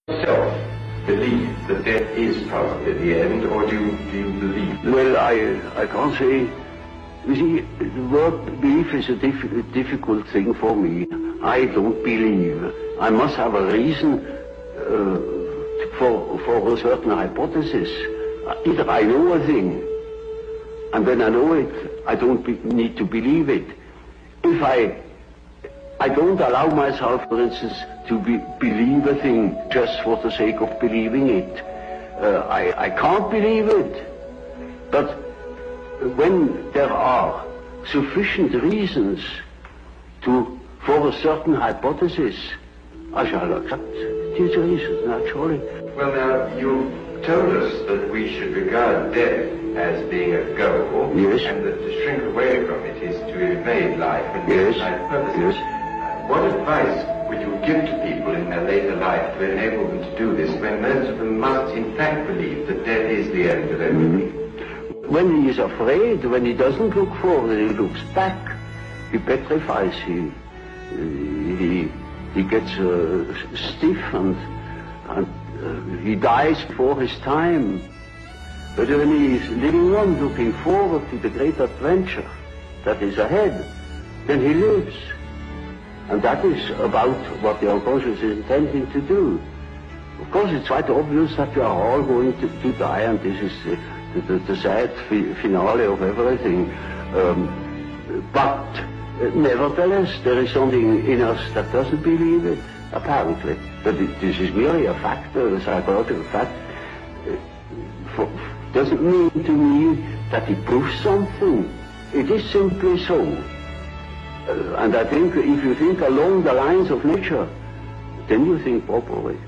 yourself believe that death is probably the end, or do you believe? Well, I can't say. You see, the word belief is a difficult thing for me. I don't believe. I must have a reason for a certain hypothesis. Either I know a thing, and when I know it, I don't need to believe it. If I don't allow myself, for instance, to believe a thing just for the sake of believing it. I can't believe it. But when there are sufficient reasons for a certain hypothesis, I shall accept these reasons, naturally. Well, now, you told us that we should regard death as being a goal, yes, and that to shrink away from it is to evade life and yes, life purposes. Yes. What advice would you give to people in their later life to enable them to do this, when most of them must in fact believe that death is the end of everything? When he is afraid, when he doesn't look forward, he looks back, he petrifies, he gets stiff and he dies before his time. But when he is living on, looking forward to the great adventure that is ahead, then he lives. And that is about what the unconscious is intending to do. Of course, it's quite obvious that we are all going to die, and this is the sad finale of everything. But nevertheless, there is something in us that doesn't believe it, apparently. But this is merely a fact, a psychological fact. Doesn't mean to me that it proves something. It is simply so. And I think if you think along the lines of nature, then you think properly.